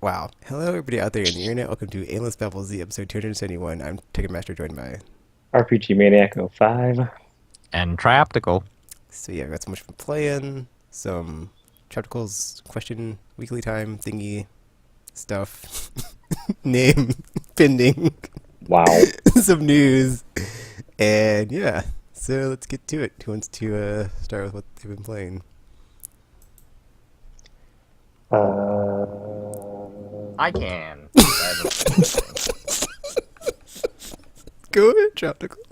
Wow. Hello, everybody out there in the internet. Welcome to Aimless Babble Z, episode 271. I'm Ticketmaster, joined by. RPG Maniac 05. And Trioptical. So, yeah, we got so much fun playing. Some Tropicals question weekly time thingy stuff. Name pending. Wow. Some news. And, yeah. So, let's get to it. Who wants to start with what they've been playing? I can. Go ahead, Tropical.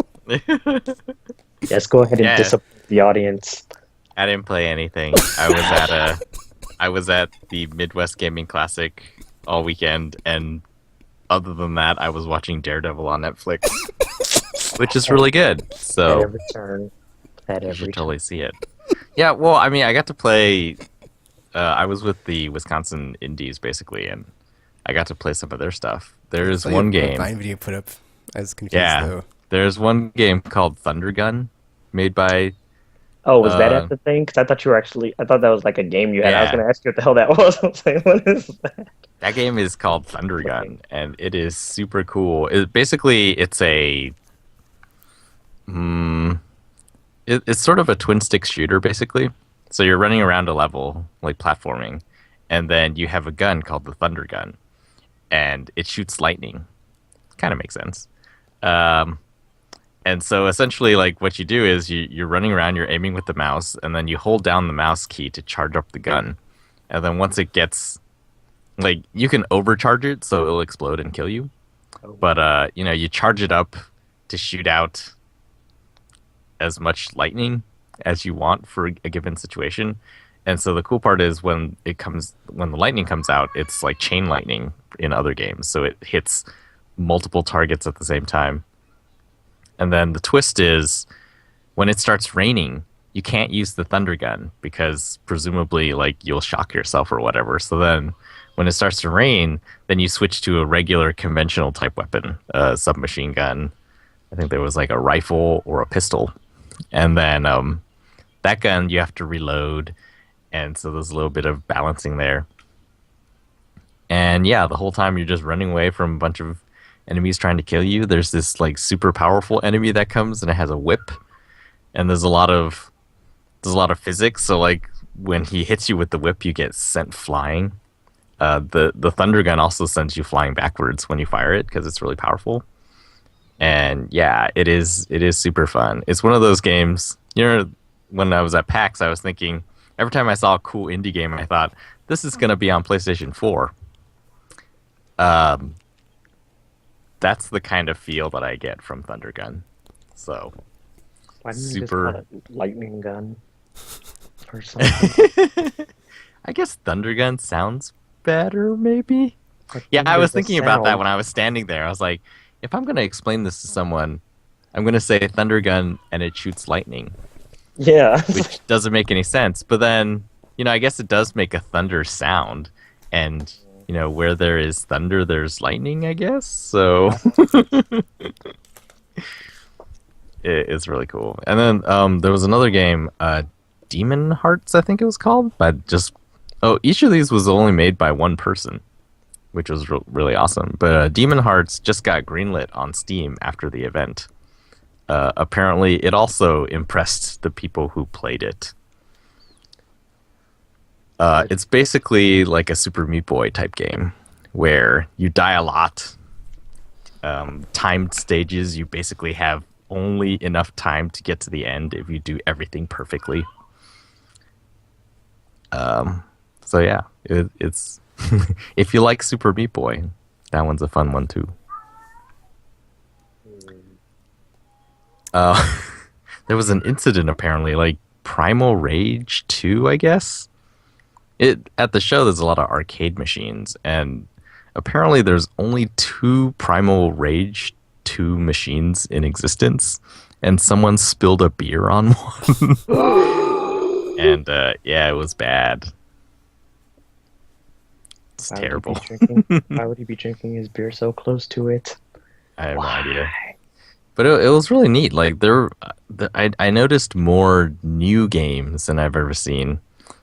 Yes, go ahead and Yeah. disappoint the audience. I didn't play anything. I was at the Midwest Gaming Classic all weekend, and other than that, I was watching Daredevil on Netflix, which is really good. At So every turn. At you every should turn. totally see it. Yeah, well, I mean, I got to play. I was with the Wisconsin Indies basically, and I got to play some of their stuff. There's Saw one your game. Vine video put up. I was confused, Yeah. though. There's one game called Thunder Gun, made by. Oh, was that Uh, at the thing? Because I thought you were actually. I thought that was like a game you had. I was Yeah. going to ask you what the hell that was. I was like, what is that? That game is called Thunder Gun, and it is super cool. It's a, it's sort of a twin stick shooter, basically. So you're running around a level, like platforming, and then you have a gun called the Thunder Gun, and it shoots lightning. Kind of makes sense. And so essentially, like what you do is you're running around, you're aiming with the mouse, and then you hold down the mouse key to charge up the gun, and then once it gets like you can overcharge it so it'll explode and kill you, but you charge it up to shoot out as much lightning as you want for a given situation. And so the cool part is when the lightning comes out, it's like chain lightning in other games, so it hits multiple targets at the same time. And then the twist is when it starts raining, you can't use the thunder gun because presumably like you'll shock yourself or whatever. So then when it starts to rain, then you switch to a regular conventional type weapon, a submachine gun. I think there was like a rifle or a pistol. And then that gun you have to reload. And so there's a little bit of balancing there. And yeah, the whole time you're just running away from a bunch of enemies trying to kill you. There's this like super powerful enemy that comes and it has a whip. And there's a lot of physics. So like when he hits you with the whip, you get sent flying. The thunder gun also sends you flying backwards when you fire it because it's really powerful. And yeah, it is super fun. It's one of those games. When I was at PAX, I was thinking every time I saw a cool indie game, I thought this is gonna be on PlayStation 4. That's the kind of feel that I get from Thunder Gun. So Why didn't you just super. call it lightning gun? Or something. I guess Thunder Gun sounds better, maybe. Like, Yeah, I thunder was is a thinking about that sound. when I was standing there. I was like, if I'm going to explain this to someone, I'm going to say Thunder Gun and it shoots lightning, Yeah. which doesn't make any sense. But then, I guess it does make a thunder sound. And, where there is thunder, there's lightning, I guess. So it's really cool. And then there was another game, Demon Hearts, I think it was called. Each of these was only made by one person, which was really awesome. But Demon Hearts just got greenlit on Steam after the event. Apparently, it also impressed the people who played it. It's basically like a Super Meat Boy type game where you die a lot. Timed stages, you basically have only enough time to get to the end if you do everything perfectly. So yeah, it's if you like Super Meat Boy, that one's a fun one too. There was an incident apparently, like Primal Rage 2, I guess. At the show there's a lot of arcade machines, and apparently there's only 2 Primal Rage 2 machines in existence, and someone spilled a beer on one. And yeah, it was bad. It's Why would he terrible. be drinking- Why would he be drinking his beer so close to it? I have no Why? idea. But it was really neat. Like I noticed more new games than I've ever seen.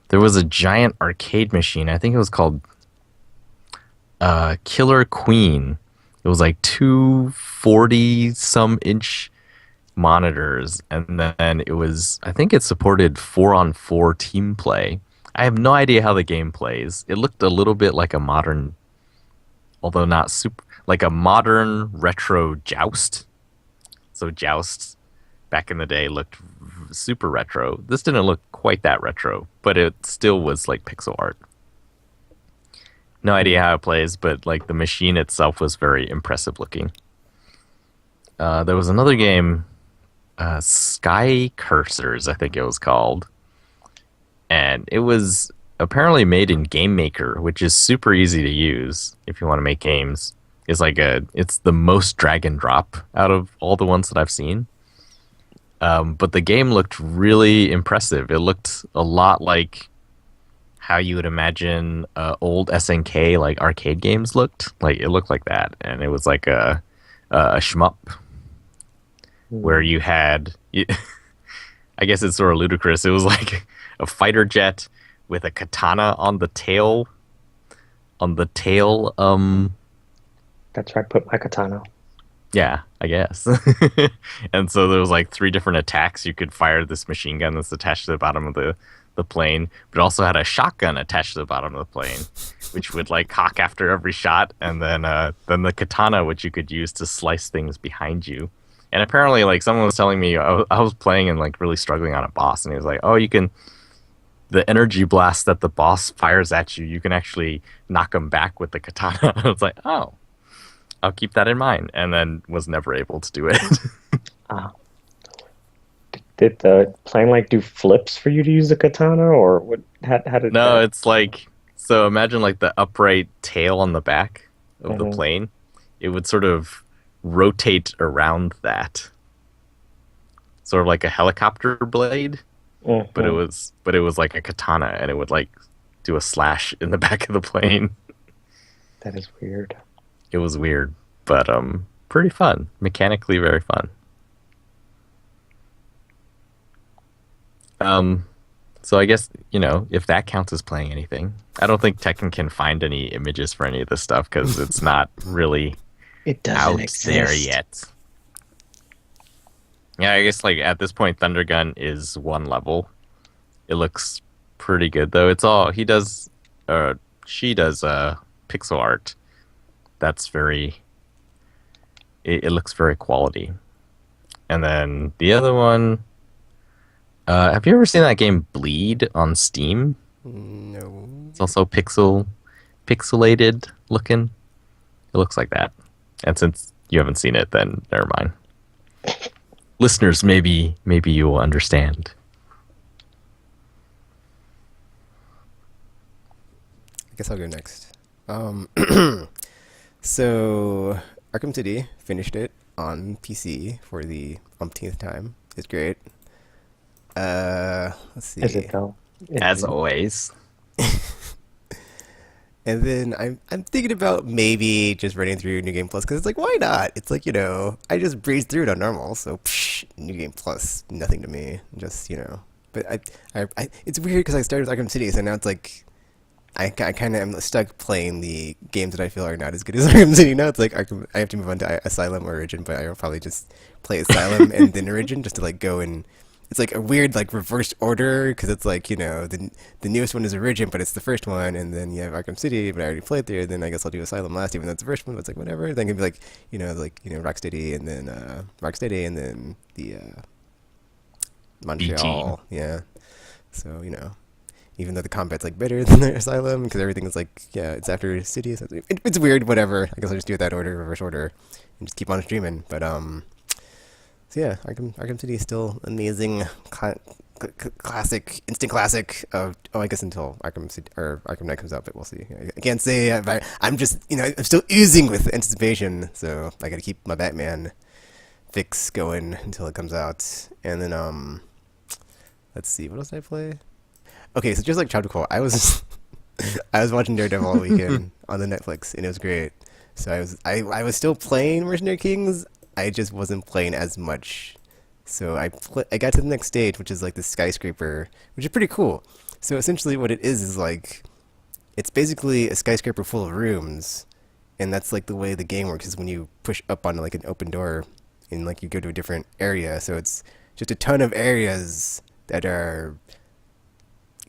There was a giant arcade machine. I think it was called Killer Queen. It was like two 40 some inch monitors, and then it was, I think it supported 4-on-4 team play. I have no idea how the game plays. It looked a little bit like a modern, although not super, like a modern retro Joust. So Joust back in the day looked super retro. This didn't look quite that retro, but it still was like pixel art. No idea how it plays, but like the machine itself was very impressive looking. There was another game, Sky Cursors, I think it was called, and it was apparently made in Game Maker, which is super easy to use if you want to make games. It's the most drag and drop out of all the ones that I've seen. But the game looked really impressive. It looked a lot like how you would imagine old SNK like arcade games looked. Like it looked like that, and it was like a shmup where you had. I guess it's sort of ludicrous. It was like a fighter jet with a katana on the tail. That's where I put my katana. Yeah, I guess. And so there was like 3 different attacks. You could fire this machine gun that's attached to the bottom of the plane, but it also had a shotgun attached to the bottom of the plane, which would like cock after every shot, and then the katana, which you could use to slice things behind you. And apparently, like someone was telling me, I was playing and like really struggling on a boss, and he was like, "Oh, the energy blast that the boss fires at you, you can actually knock him back with the katana." I was like, "Oh, I'll keep that in mind," and then was never able to do it. Ah. Did the plane like do flips for you to use the katana, or what? How did No, that? it's like, so imagine like the upright tail on the back of the Mhm. plane. It would sort of rotate around that, sort of like a helicopter blade, but Mhm. it was like a katana, and it would like do a slash in the back of the plane. That is weird. It was weird, but pretty fun, mechanically very fun. So I guess, if that counts as playing anything, I don't think Tekken can find any images for any of this stuff because it's not really It doesn't out exist there yet. Yeah, I guess like at this point, Thunder Gun is 1 level. It looks pretty good though. She does pixel art. That's it looks very quality. And then the other one. Have you ever seen that game Bleed on Steam? No. It's also pixelated looking. It looks like that. And since you haven't seen it, then never mind. Listeners, maybe you will understand. I guess I'll go next. So Arkham City, finished it on PC for the umpteenth time. It's great. Let's see. Is it though? As always. And then I'm thinking about maybe just running through New Game Plus because it's like, why not? It's like, I just breezed through it on normal, so New Game Plus, nothing to me. Just, But it's weird because I started with Arkham City, so now it's like I kind of am stuck playing the games that I feel are not as good as Arkham City. Now it's like I have to move on to Asylum or Origin, but I'll probably just play Asylum and then Origin just to like go and. It's like a weird like reversed order because it's like the newest one is Origin, but it's the first one, and then you have Arkham City, but I already played there. Then I guess I'll do Asylum last, even though it's the first one. But it's like whatever. Then it'd be like Rocksteady, and then the Montreal, yeah. So even though the combat's like better than the Asylum because everything is like it's after City. So it's weird. Whatever. I guess I'll just do it that order, reverse order, and just keep on streaming. But So yeah, Arkham City is still amazing, classic, instant classic. I guess until Arkham City or Arkham Knight comes out, but we'll see. I can't say. But I'm just, I'm still oozing with anticipation. So I got to keep my Batman fix going until it comes out. And then let's see, what else did I play? Okay, so just like Chapter Call, I was I was watching Daredevil all weekend on the Netflix, and it was great. So I was still playing Mercenary Kings. I just wasn't playing as much. So I got to the next stage, which is like the skyscraper, which is pretty cool. So essentially what it is like, it's basically a skyscraper full of rooms, and that's like the way the game works is when you push up on like an open door, and like you go to a different area. So it's just a ton of areas that are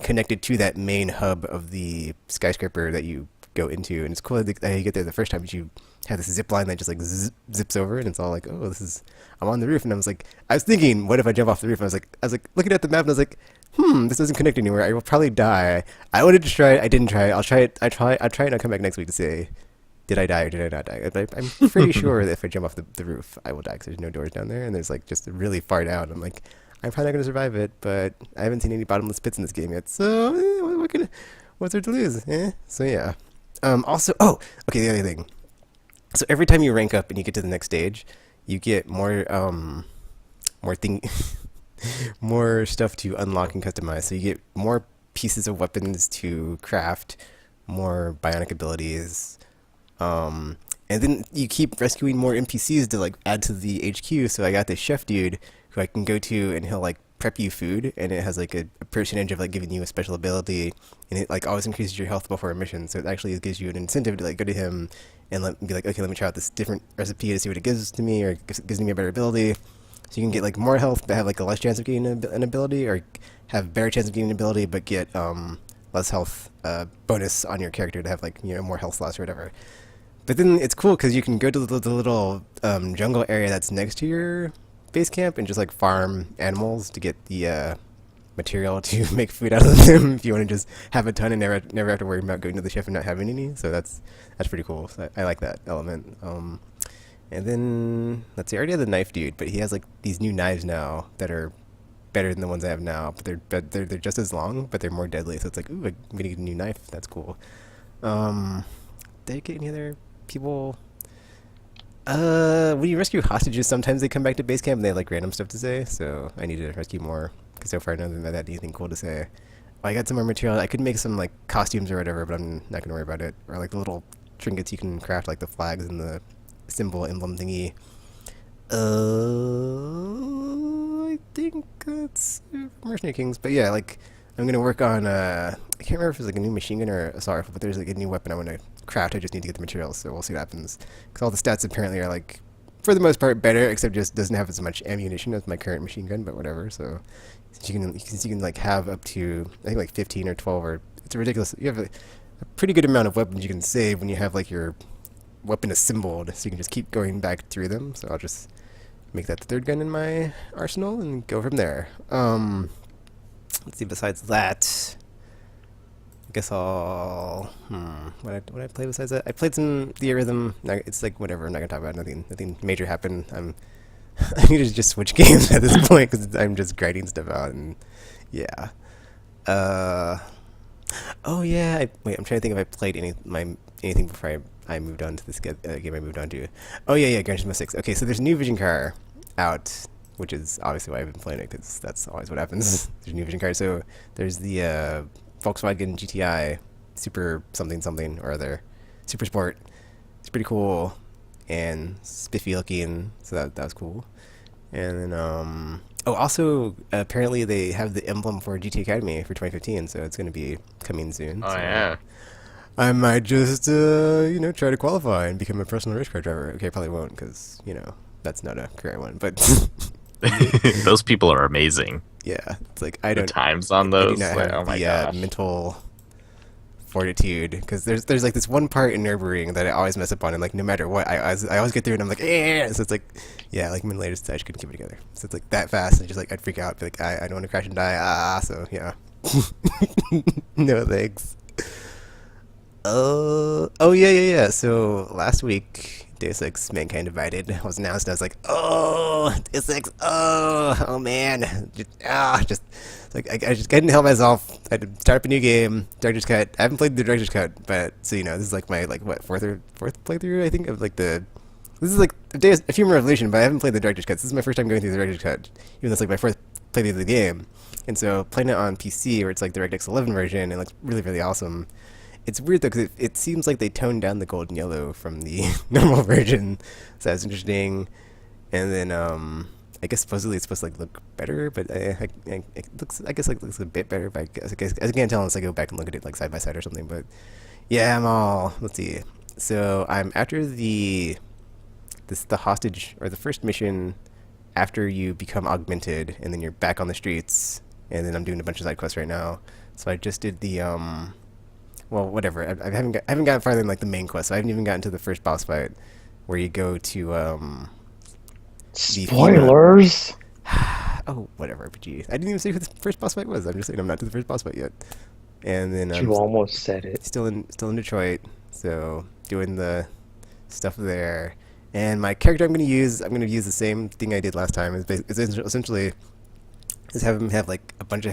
connected to that main hub of the skyscraper that you go into, and it's cool that you get there the first time. You have this zip line that just like zips over, and it's all like, oh, I'm on the roof, and I was thinking, what if I jump off the roof? And I was like looking at the map, and I was like, this doesn't connect anywhere. I will probably die. I wanted to try it. I didn't try it. I'll try it. I'll try it, and I'll come back next week to say, did I die or did I not die? But I'm pretty sure that if I jump off the roof, I will die because there's no doors down there, and there's like just really far down. I'm like, I'm probably not going to survive it, but I haven't seen any bottomless pits in this game yet, so what's there to lose? So yeah. Also, okay, the other thing. So every time you rank up and you get to the next stage, you get more more stuff to unlock and customize. So you get more pieces of weapons to craft, more bionic abilities, and then you keep rescuing more NPCs to like add to the HQ. So I got this chef dude who I can go to, and he'll like prep you food, and it has like a percentage of like giving you a special ability, and it like always increases your health before a mission. So it actually gives you an incentive to like go to him and be like, okay, let me try out this different recipe to see what it gives to me, or gives me a better ability. So you can get like more health but have like a less chance of getting an ability, or have better chance of getting an ability but get less health bonus on your character to have like, you know, more health slots or whatever. But then it's cool because you can go to the little jungle area that's next to your base camp and just like farm animals to get the material to make food out of them if you want to just have a ton and never have to worry about going to the chef and not having any. So that's pretty cool. So I like that element. And then let's see, I already had the knife dude, but he has like these new knives now that are better than the ones I have now, but they're just as long, but they're more deadly. So it's like, ooh, I'm gonna get a new knife. That's cool. Did I get any other people? When you rescue hostages, sometimes they come back to base camp and they have like random stuff to say. So I need to rescue more because so far none of them had anything cool to say. I got some more material. I could make some like costumes or whatever, but I'm not gonna worry about it. Or like the little trinkets you can craft, like the flags and the symbol emblem thingy. I think that's Mercenary Kings. But yeah, like I'm gonna work on I can't remember if it's like a new machine gun or assault rifle, but there's like a new weapon I want to craft. I just need to get the materials, so we'll see what happens. Because all the stats apparently are like, for the most part, better, except just doesn't have as much ammunition as my current machine gun. But whatever. So you can like have up to, I think, like 15 or 12, or it's ridiculous. You have a pretty good amount of weapons you can save when you have like your weapon assembled, so you can just keep going back through them. So I'll just make that the third gun in my arsenal and go from there. Let's see, besides that, I guess I'll what I play besides that? I played some The Rhythm. It's like whatever, I'm not gonna talk about it. Nothing major happened. I need to just switch games at this point because I'm just grinding stuff out, and yeah. Oh yeah, I'm trying to think if I played anything before I moved on to this game I moved on to. Oh yeah, Gran Turismo 6. Okay, so there's a new vision car out, which is obviously why I've been playing it, because that's always what happens. There's a new vision car. So there's the Volkswagen GTI Super something or other, Super Sport. It's pretty cool and spiffy looking, so that was cool. And then also apparently they have the emblem for GT Academy for 2015, so it's going to be coming soon. Oh so yeah. I might just try to qualify and become a personal race car driver. Okay, I probably won't, because that's not a career I want. But Those people are amazing. yeah, it's like The times on those, I do not like, have oh my the gosh. mental fortitude, because there's like this one part in Nürburgring that I always mess up on, and like no matter what, I always get through, and I'm like, so it's like, yeah, like my latest I just couldn't keep it together. So it's like that fast, and just like I'd freak out, be like, I don't want to crash and die. So yeah, no thanks. Oh yeah. So last week, Deus Ex Mankind Divided was announced, and I was like, oh, Deus Ex, oh man, just like I just couldn't help myself. I had to start up a new game, Director's Cut. I haven't played the Director's Cut, but so this is like my fourth playthrough, I think, of like this is like a Human Revolution, but I haven't played the Director's Cut. This is my first time going through the Director's Cut, even though it's like my fourth playthrough of the game. And so playing it on PC, where it's like the DirectX 11 version, it looks really, really awesome. It's weird though, because it seems like they toned down the gold and yellow from the normal version, so that's interesting. And then I guess supposedly it's supposed to like look better, but it looks, I guess, like looks a bit better. But I guess I can't tell unless I go back and look at it like side by side or something. But yeah, let's see. So I'm after the hostage or the first mission after you become augmented, and then you're back on the streets, and then I'm doing a bunch of side quests right now. So I just did the well, whatever. I haven't gotten farther than like the main quest. So I haven't even gotten to the first boss fight, where you go to the FEMA. Spoilers. Oh, whatever, RPG. I didn't even say who the first boss fight was. I'm just saying I'm not to the first boss fight yet. And then I'm You almost said it. still in Detroit, so doing the stuff there. And my character I'm gonna use the same thing I did last time. It's essentially just have him have like a bunch of